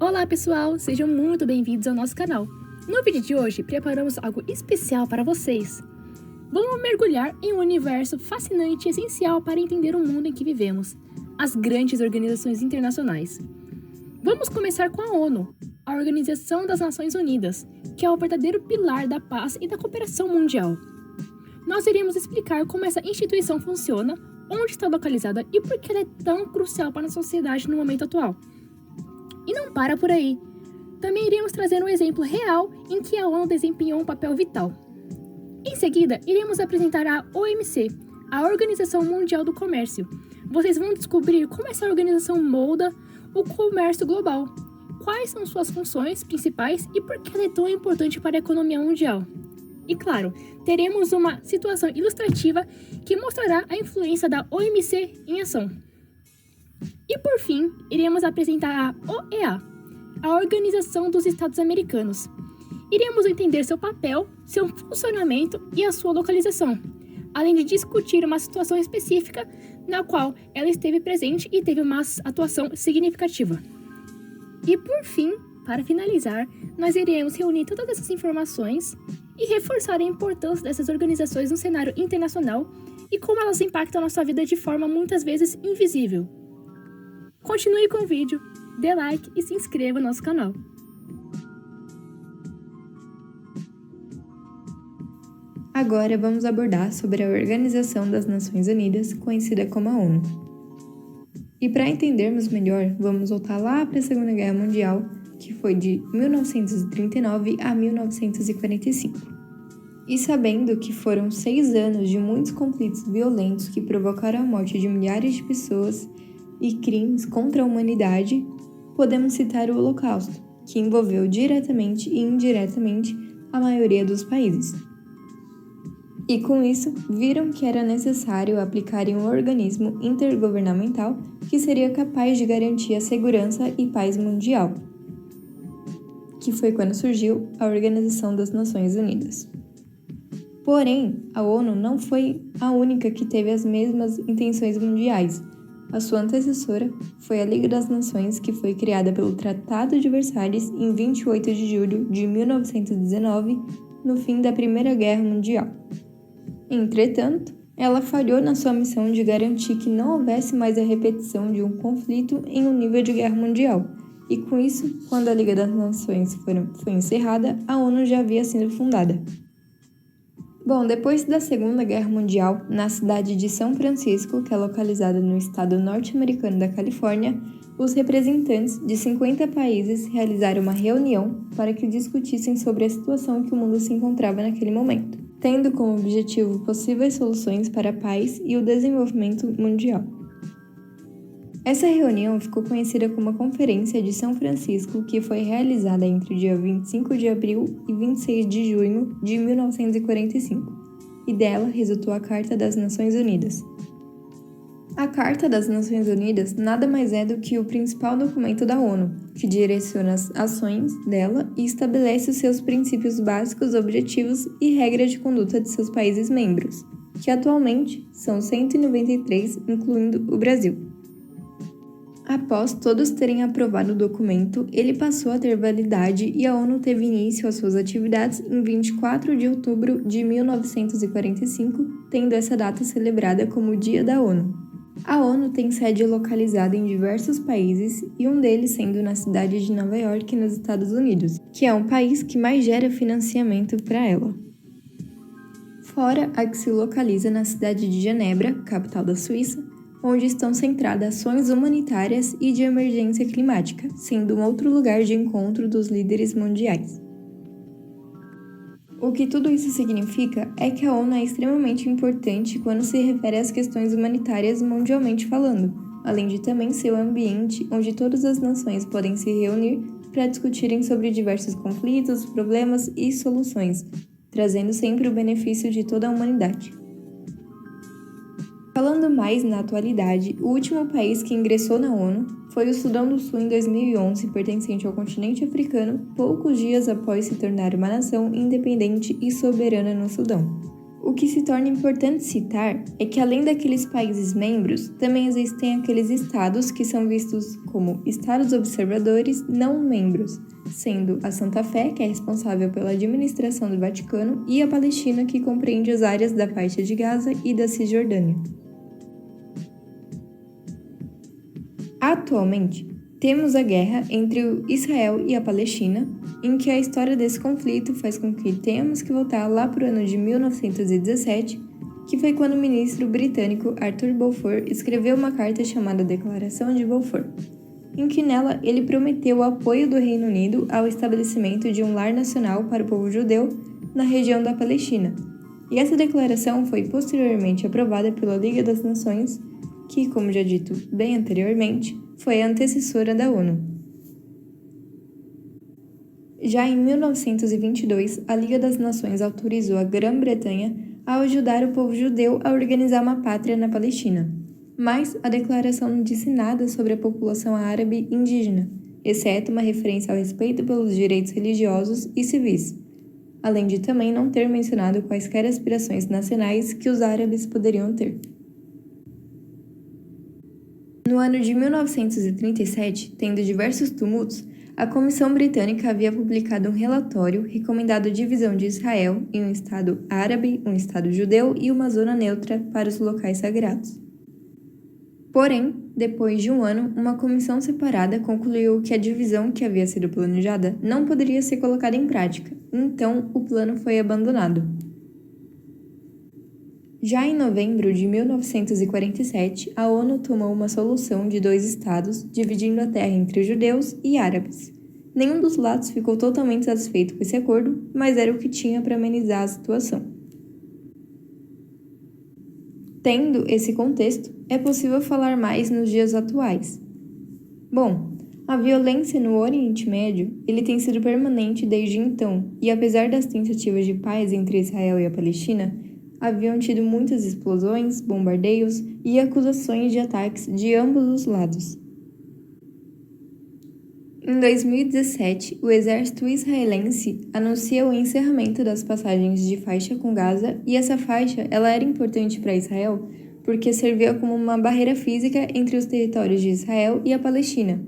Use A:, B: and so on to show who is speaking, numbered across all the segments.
A: Olá pessoal, sejam muito bem-vindos ao nosso canal. No vídeo de hoje, preparamos algo especial para vocês. Vamos mergulhar em um universo fascinante e essencial para entender o mundo em que vivemos, as grandes organizações internacionais. Vamos começar com a ONU, a Organização das Nações Unidas, que é o verdadeiro pilar da paz e da cooperação mundial. Nós iremos explicar como essa instituição funciona, onde está localizada e por que ela é tão crucial para a sociedade no momento atual. E não para por aí. Também iremos trazer um exemplo real em que a ONU desempenhou um papel vital. Em seguida, iremos apresentar a OMC, a Organização Mundial do Comércio. Vocês vão descobrir como essa organização molda o comércio global, quais são suas funções principais e por que ela é tão importante para a economia mundial. E claro, teremos uma situação ilustrativa que mostrará a influência da OMC em ação. E por fim, iremos apresentar a OEA, a Organização dos Estados Americanos. Iremos entender seu papel, seu funcionamento e a sua localização, além de discutir uma situação específica na qual ela esteve presente e teve uma atuação significativa. E por fim, para finalizar, nós iremos reunir todas essas informações e reforçar a importância dessas organizações no cenário internacional e como elas impactam a nossa vida de forma muitas vezes invisível. Continue com o vídeo, dê like e se inscreva no nosso canal.
B: Agora vamos abordar sobre a Organização das Nações Unidas, conhecida como a ONU. E para entendermos melhor, vamos voltar lá para a Segunda Guerra Mundial, que foi de 1939 a 1945. E sabendo que foram 6 anos de muitos conflitos violentos que provocaram a morte de milhares de pessoas e crimes contra a humanidade, podemos citar o Holocausto, que envolveu diretamente e indiretamente a maioria dos países. E com isso, viram que era necessário aplicarem um organismo intergovernamental que seria capaz de garantir a segurança e paz mundial, que foi quando surgiu a Organização das Nações Unidas. Porém, a ONU não foi a única que teve as mesmas intenções mundiais. A sua antecessora foi a Liga das Nações, que foi criada pelo Tratado de Versalhes em 28 de julho de 1919, no fim da Primeira Guerra Mundial. Entretanto, ela falhou na sua missão de garantir que não houvesse mais a repetição de um conflito em um nível de guerra mundial, e com isso, quando a Liga das Nações foi encerrada, a ONU já havia sido fundada. Bom, depois da Segunda Guerra Mundial, na cidade de São Francisco, que é localizada no estado norte-americano da Califórnia, os representantes de 50 países realizaram uma reunião para que discutissem sobre a situação que o mundo se encontrava naquele momento, tendo como objetivo possíveis soluções para a paz e o desenvolvimento mundial. Essa reunião ficou conhecida como a Conferência de São Francisco, que foi realizada entre o dia 25 de abril e 26 de junho de 1945, e dela resultou a Carta das Nações Unidas. A Carta das Nações Unidas nada mais é do que o principal documento da ONU, que direciona as ações dela e estabelece os seus princípios básicos, objetivos e regras de conduta de seus países membros, que atualmente são 193, incluindo o Brasil. Após todos terem aprovado o documento, ele passou a ter validade e a ONU teve início às suas atividades em 24 de outubro de 1945, tendo essa data celebrada como o Dia da ONU. A ONU tem sede localizada em diversos países e um deles sendo na cidade de Nova York, nos Estados Unidos, que é um país que mais gera financiamento para ela. Fora a que se localiza na cidade de Genebra, capital da Suíça, onde estão centradas ações humanitárias e de emergência climática, sendo um outro lugar de encontro dos líderes mundiais. O que tudo isso significa é que a ONU é extremamente importante quando se refere às questões humanitárias mundialmente falando, além de também ser o ambiente onde todas as nações podem se reunir para discutirem sobre diversos conflitos, problemas e soluções, trazendo sempre o benefício de toda a humanidade. Falando mais na atualidade, o último país que ingressou na ONU foi o Sudão do Sul em 2011, pertencente ao continente africano, poucos dias após se tornar uma nação independente e soberana no Sudão. O que se torna importante citar é que, além daqueles países membros, também existem aqueles estados que são vistos como estados observadores não membros, sendo a Santa Fé, que é responsável pela administração do Vaticano, e a Palestina, que compreende as áreas da faixa de Gaza e da Cisjordânia. Atualmente, temos a guerra entre o Israel e a Palestina, em que a história desse conflito faz com que tenhamos que voltar lá para o ano de 1917, que foi quando o ministro britânico Arthur Balfour escreveu uma carta chamada Declaração de Balfour, em que nela ele prometeu o apoio do Reino Unido ao estabelecimento de um lar nacional para o povo judeu na região da Palestina. E essa declaração foi posteriormente aprovada pela Liga das Nações, que, como já dito bem anteriormente, foi a antecessora da ONU. Já em 1922, a Liga das Nações autorizou a Grã-Bretanha a ajudar o povo judeu a organizar uma pátria na Palestina, mas a declaração não disse nada sobre a população árabe indígena, exceto uma referência ao respeito pelos direitos religiosos e civis, além de também não ter mencionado quaisquer aspirações nacionais que os árabes poderiam ter. No ano de 1937, tendo diversos tumultos, a Comissão Britânica havia publicado um relatório recomendando a divisão de Israel em um estado árabe, um estado judeu e uma zona neutra para os locais sagrados. Porém, depois de um ano, uma comissão separada concluiu que a divisão que havia sido planejada não poderia ser colocada em prática, então o plano foi abandonado. Já em novembro de 1947, a ONU tomou uma solução de 2 estados, dividindo a terra entre judeus e árabes. Nenhum dos lados ficou totalmente satisfeito com esse acordo, mas era o que tinha para amenizar a situação. Tendo esse contexto, é possível falar mais nos dias atuais. Bom, a violência no Oriente Médio ele tem sido permanente desde então, e apesar das tentativas de paz entre Israel e a Palestina, haviam tido muitas explosões, bombardeios e acusações de ataques de ambos os lados. Em 2017, o exército israelense anuncia o encerramento das passagens de faixa com Gaza, e essa faixa ela era importante para Israel porque servia como uma barreira física entre os territórios de Israel e a Palestina.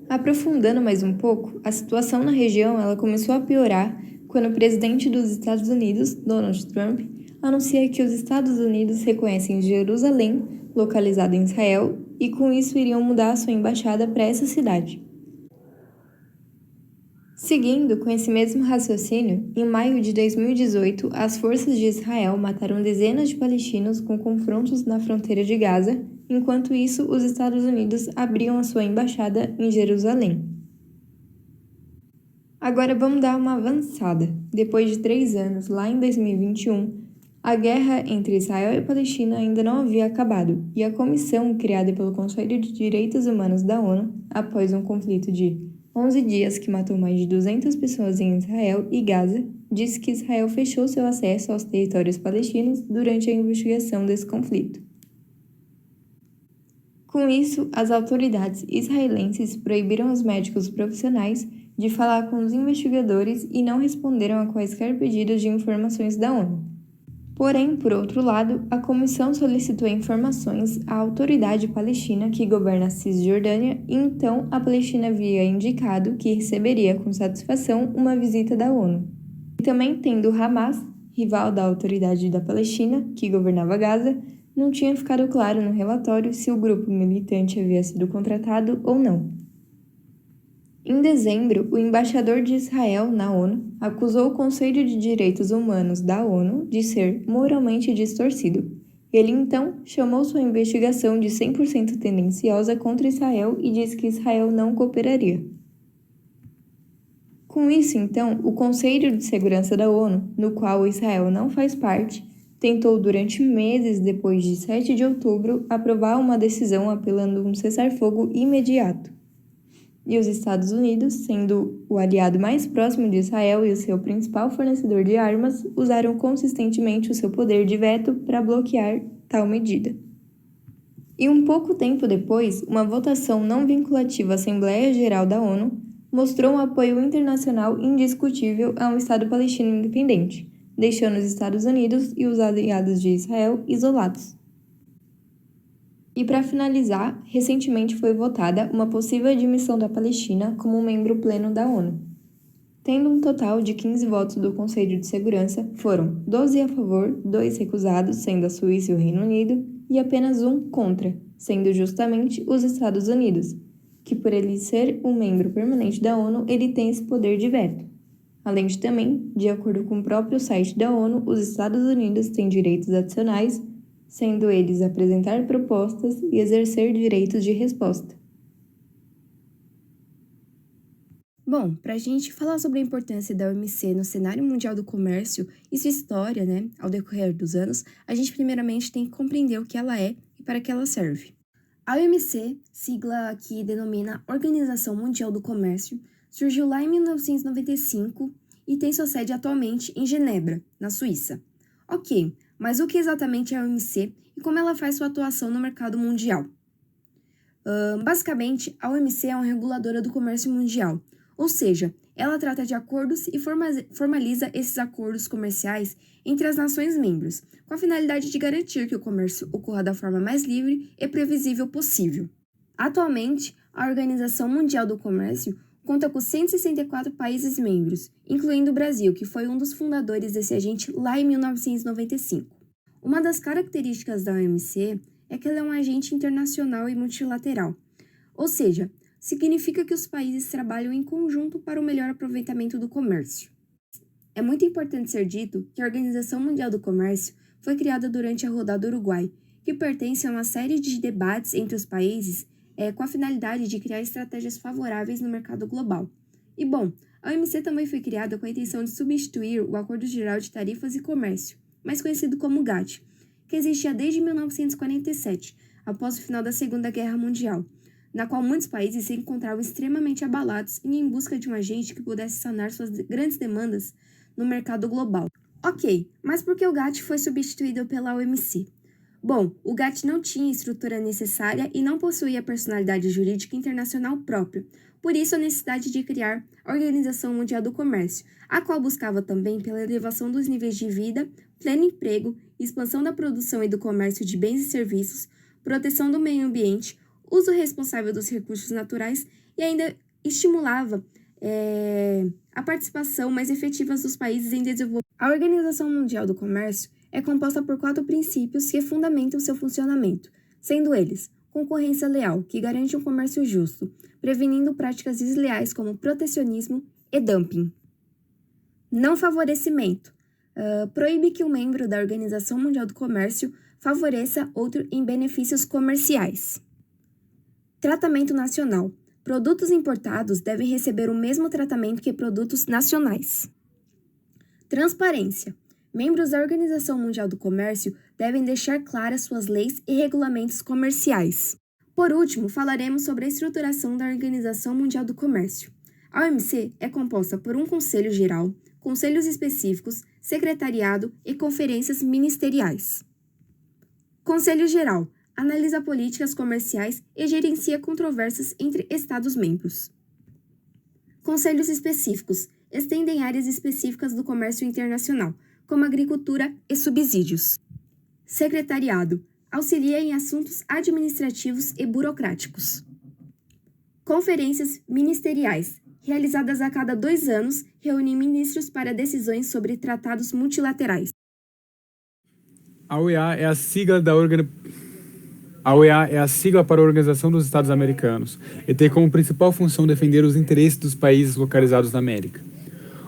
B: Aprofundando mais um pouco, a situação na região ela começou a piorar quando o presidente dos Estados Unidos, Donald Trump, anuncia que os Estados Unidos reconhecem Jerusalém, localizada em Israel, e com isso iriam mudar sua embaixada para essa cidade. Seguindo com esse mesmo raciocínio, em maio de 2018, as forças de Israel mataram dezenas de palestinos com confrontos na fronteira de Gaza, enquanto isso, os Estados Unidos abriam a sua embaixada em Jerusalém. Agora vamos dar uma avançada. Depois de 3 anos, lá em 2021, a guerra entre Israel e Palestina ainda não havia acabado, e a comissão criada pelo Conselho de Direitos Humanos da ONU, após um conflito de 11 dias que matou mais de 200 pessoas em Israel e Gaza, disse que Israel fechou seu acesso aos territórios palestinos durante a investigação desse conflito. Com isso, as autoridades israelenses proibiram os médicos profissionais de falar com os investigadores e não responderam a quaisquer pedidos de informações da ONU. Porém, por outro lado, a comissão solicitou informações à autoridade palestina que governa a Cisjordânia, e então a Palestina havia indicado que receberia com satisfação uma visita da ONU. E também tendo o Hamas, rival da autoridade da Palestina, que governava Gaza, não tinha ficado claro no relatório se o grupo militante havia sido contratado ou não. Em dezembro, o embaixador de Israel na ONU acusou o Conselho de Direitos Humanos da ONU de ser moralmente distorcido. Ele então chamou sua investigação de 100% tendenciosa contra Israel e disse que Israel não cooperaria. Com isso, então, o Conselho de Segurança da ONU, no qual Israel não faz parte, tentou durante meses depois de 7 de outubro aprovar uma decisão apelando um cessar-fogo imediato. E os Estados Unidos, sendo o aliado mais próximo de Israel e o seu principal fornecedor de armas, usaram consistentemente o seu poder de veto para bloquear tal medida. E um pouco tempo depois, uma votação não vinculativa à Assembleia Geral da ONU mostrou um apoio internacional indiscutível a um Estado palestino independente, deixando os Estados Unidos e os aliados de Israel isolados. E para finalizar, recentemente foi votada uma possível admissão da Palestina como membro pleno da ONU. Tendo um total de 15 votos do Conselho de Segurança, foram 12 a favor, 2 recusados, sendo a Suíça e o Reino Unido, e apenas um contra, sendo justamente os Estados Unidos, que por ele ser um membro permanente da ONU, ele tem esse poder de veto. Além de também, de acordo com o próprio site da ONU, os Estados Unidos têm direitos adicionais, sendo eles apresentar propostas e exercer direitos de resposta.
C: Bom, para a gente falar sobre a importância da OMC no cenário mundial do comércio e sua história, ao decorrer dos anos, a gente primeiramente tem que compreender o que ela é e para que ela serve. A OMC, sigla que denomina Organização Mundial do Comércio, surgiu lá em 1995 e tem sua sede atualmente em Genebra, na Suíça. Ok, mas o que exatamente é a OMC e como ela faz sua atuação no mercado mundial? Basicamente, a OMC é uma reguladora do comércio mundial, ou seja, ela trata de acordos e formaliza esses acordos comerciais entre as nações membros, com a finalidade de garantir que o comércio ocorra da forma mais livre e previsível possível. Atualmente, a Organização Mundial do Comércio conta com 164 países membros, incluindo o Brasil, que foi um dos fundadores desse agente lá em 1995. Uma das características da OMC é que ela é um agente internacional e multilateral, ou seja, significa que os países trabalham em conjunto para o melhor aproveitamento do comércio. É muito importante ser dito que a Organização Mundial do Comércio foi criada durante a Rodada Uruguai, que pertence a uma série de debates entre os países com a finalidade de criar estratégias favoráveis no mercado global. E bom, a OMC também foi criada com a intenção de substituir o Acordo Geral de Tarifas e Comércio, mais conhecido como GATT, que existia desde 1947, após o final da Segunda Guerra Mundial, na qual muitos países se encontravam extremamente abalados e em busca de um agente que pudesse sanar suas grandes demandas no mercado global. Ok, mas por que o GATT foi substituído pela OMC? Bom, o GATT não tinha a estrutura necessária e não possuía personalidade jurídica internacional própria, por isso a necessidade de criar a Organização Mundial do Comércio, a qual buscava também pela elevação dos níveis de vida, pleno emprego, expansão da produção e do comércio de bens e serviços, proteção do meio ambiente, uso responsável dos recursos naturais e ainda estimulava a participação mais efetiva dos países em desenvolvimento. A Organização Mundial do Comércio é composta por 4 princípios que fundamentam seu funcionamento, sendo eles: concorrência leal, que garante um comércio justo, prevenindo práticas desleais como protecionismo e dumping. Não favorecimento, proíbe que um membro da Organização Mundial do Comércio favoreça outro em benefícios comerciais. Tratamento nacional. Produtos importados devem receber o mesmo tratamento que produtos nacionais. Transparência. Membros da Organização Mundial do Comércio devem deixar claras suas leis e regulamentos comerciais. Por último, falaremos sobre a estruturação da Organização Mundial do Comércio. A OMC é composta por um Conselho Geral, conselhos específicos, secretariado e conferências ministeriais. Conselho Geral analisa políticas comerciais e gerencia controvérsias entre Estados-membros. Conselhos específicos estendem áreas específicas do comércio internacional, como agricultura e subsídios. Secretariado auxilia em assuntos administrativos e burocráticos. Conferências ministeriais, realizadas a cada 2 anos, reúnem ministros para decisões sobre tratados multilaterais.
D: A OEA é a sigla para a Organização dos Estados Americanos e tem como principal função defender os interesses dos países localizados na América.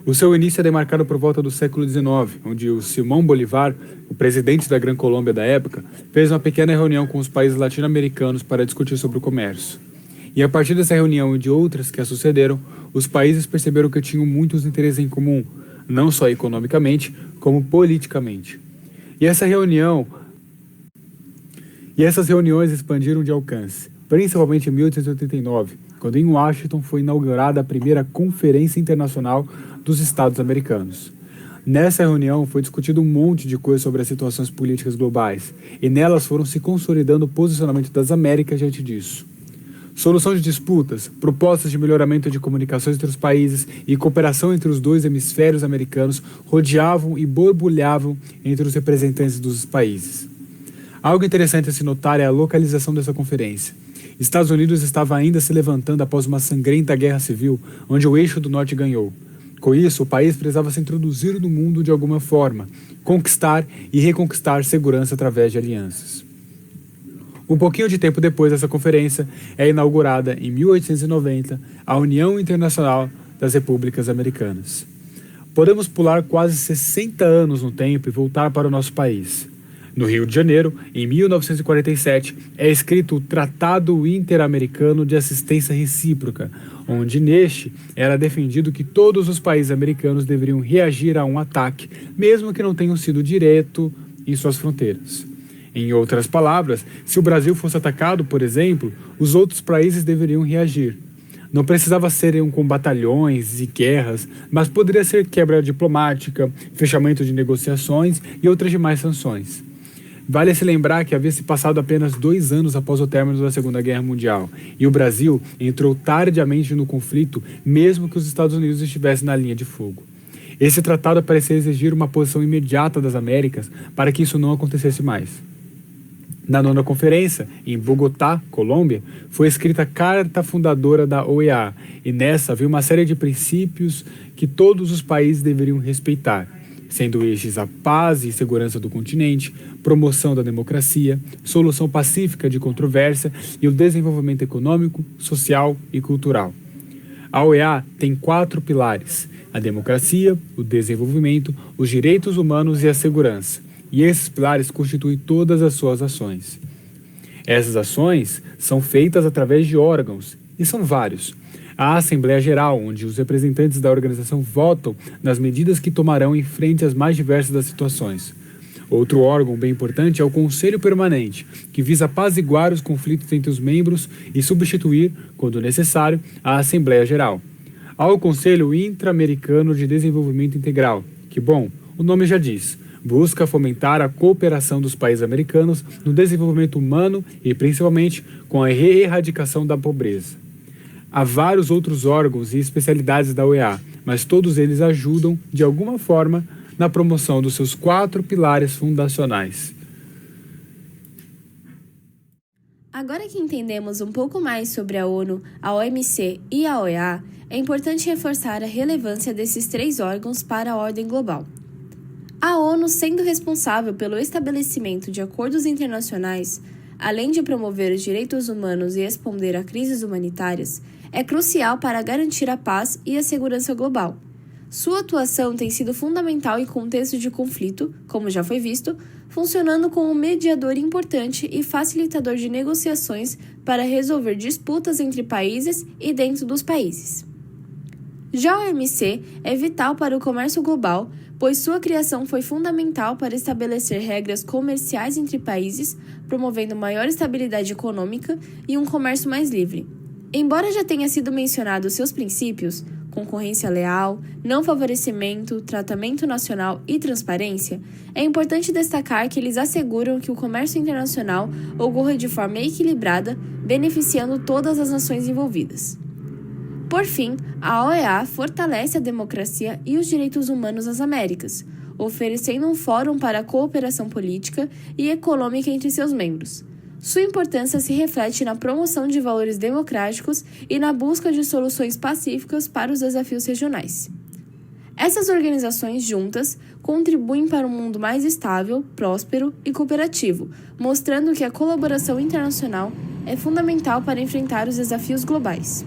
D: O seu início é demarcado por volta do século XIX, onde o Simão Bolívar, o presidente da Gran Colômbia da época, fez uma pequena reunião com os países latino-americanos para discutir sobre o comércio. E a partir dessa reunião e de outras que a sucederam, os países perceberam que tinham muitos interesses em comum, não só economicamente, como politicamente. E essas reuniões expandiram de alcance, principalmente em 1889, quando em Washington foi inaugurada a primeira Conferência Internacional dos Estados Americanos. Nessa reunião foi discutido um monte de coisa sobre as situações políticas globais, e nelas foram se consolidando o posicionamento das Américas diante disso. Solução de disputas, propostas de melhoramento de comunicações entre os países e cooperação entre os dois hemisférios americanos rodeavam e borbulhavam entre os representantes dos países. Algo interessante a se notar é a localização dessa conferência. Estados Unidos estava ainda se levantando após uma sangrenta guerra civil, onde o eixo do norte ganhou. Com isso, o país precisava se introduzir no mundo de alguma forma, conquistar e reconquistar segurança através de alianças. Um pouquinho de tempo depois dessa conferência, é inaugurada, em 1890, a União Internacional das Repúblicas Americanas. Podemos pular quase 60 anos no tempo e voltar para o nosso país. No Rio de Janeiro, em 1947, é escrito o Tratado Interamericano de Assistência Recíproca, onde neste era defendido que todos os países americanos deveriam reagir a um ataque, mesmo que não tenham sido direto em suas fronteiras. Em outras palavras, se o Brasil fosse atacado, por exemplo, os outros países deveriam reagir. Não precisava ser com batalhões e guerras, mas poderia ser quebra diplomática, fechamento de negociações e outras demais sanções. Vale se lembrar que havia se passado apenas 2 anos após o término da Segunda Guerra Mundial, e o Brasil entrou tardiamente no conflito, mesmo que os Estados Unidos estivessem na linha de fogo. Esse tratado parecia exigir uma posição imediata das Américas para que isso não acontecesse mais. Na 9ª conferência, em Bogotá, Colômbia, foi escrita a Carta Fundadora da OEA, e nessa havia uma série de princípios que todos os países deveriam respeitar, sendo estes a paz e segurança do continente, promoção da democracia, solução pacífica de controvérsia e o desenvolvimento econômico, social e cultural. A OEA tem 4 pilares: a democracia, o desenvolvimento, os direitos humanos e a segurança. E esses pilares constituem todas as suas ações. Essas ações são feitas através de órgãos, e são vários. A Assembleia Geral, onde os representantes da organização votam nas medidas que tomarão em frente às mais diversas das situações. Outro órgão bem importante é o Conselho Permanente, que visa apaziguar os conflitos entre os membros e substituir, quando necessário, a Assembleia Geral. Há o Conselho Interamericano de Desenvolvimento Integral, que, bom, o nome já diz, busca fomentar a cooperação dos países americanos no desenvolvimento humano e, principalmente, com a erradicação da pobreza. Há vários outros órgãos e especialidades da OEA, mas todos eles ajudam, de alguma forma, na promoção dos seus 4 pilares fundacionais.
C: Agora que entendemos um pouco mais sobre a ONU, a OMC e a OEA, é importante reforçar a relevância desses 3 órgãos para a ordem global. A ONU, sendo responsável pelo estabelecimento de acordos internacionais, além de promover os direitos humanos e responder a crises humanitárias, é crucial para garantir a paz e a segurança global. Sua atuação tem sido fundamental em contexto de conflito, como já foi visto, funcionando como um mediador importante e facilitador de negociações para resolver disputas entre países e dentro dos países. Já a OMC é vital para o comércio global, pois sua criação foi fundamental para estabelecer regras comerciais entre países, promovendo maior estabilidade econômica e um comércio mais livre. Embora já tenha sido mencionado seus princípios, concorrência leal, não favorecimento, tratamento nacional e transparência, é importante destacar que eles asseguram que o comércio internacional ocorra de forma equilibrada, beneficiando todas as nações envolvidas. Por fim, a OEA fortalece a democracia e os direitos humanos nas Américas, oferecendo um fórum para a cooperação política e econômica entre seus membros. Sua importância se reflete na promoção de valores democráticos e na busca de soluções pacíficas para os desafios regionais. Essas organizações juntas contribuem para um mundo mais estável, próspero e cooperativo, mostrando que a colaboração internacional é fundamental para enfrentar os desafios globais.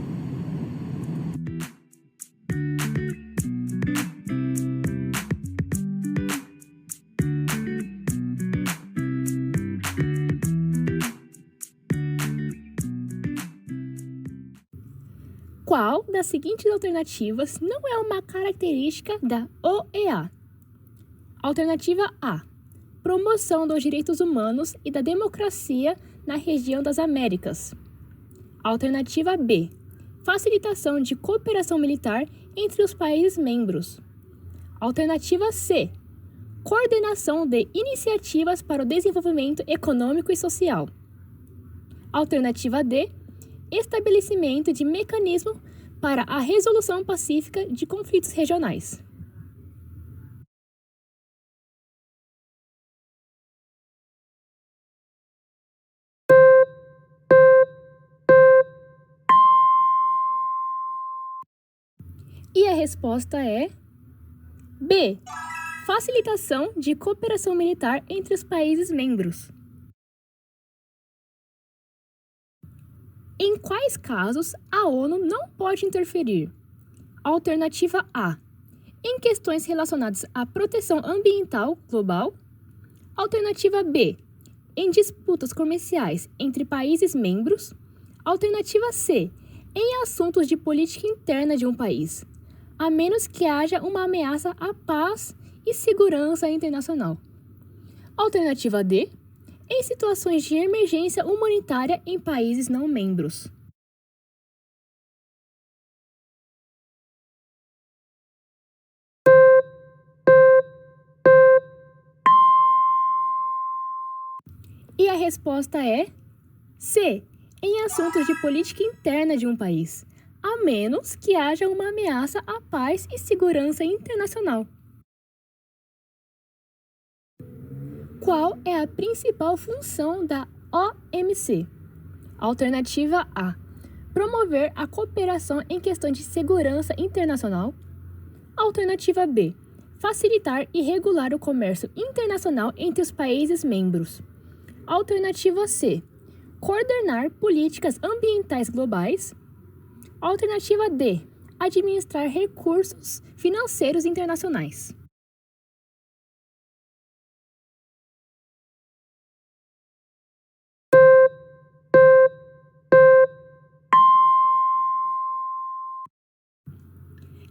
A: Qual das seguintes alternativas não é uma característica da OEA? Alternativa A: promoção dos direitos humanos e da democracia na região das Américas. Alternativa B: facilitação de cooperação militar entre os países membros. Alternativa C: coordenação de iniciativas para o desenvolvimento econômico e social. Alternativa D: estabelecimento de mecanismo para a resolução pacífica de conflitos regionais. E a resposta é B. Facilitação de cooperação militar entre os países membros. Em quais casos a ONU não pode interferir? Alternativa A. Em questões relacionadas à proteção ambiental global. Alternativa B. Em disputas comerciais entre países membros. Alternativa C. Em assuntos de política interna de um país, a menos que haja uma ameaça à paz e segurança internacional. Alternativa D. Em situações de emergência humanitária em países não membros. E a resposta é C. Em assuntos de política interna de um país, a menos que haja uma ameaça à paz e segurança internacional. Qual é a principal função da OMC? Alternativa A. Promover a cooperação em questões de segurança internacional. Alternativa B. Facilitar e regular o comércio internacional entre os países membros. Alternativa C. Coordenar políticas ambientais globais. Alternativa D. Administrar recursos financeiros internacionais.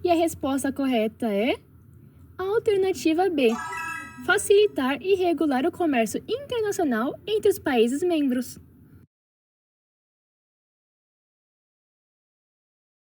A: E a resposta correta é a alternativa B. Facilitar e regular o comércio internacional entre os países membros.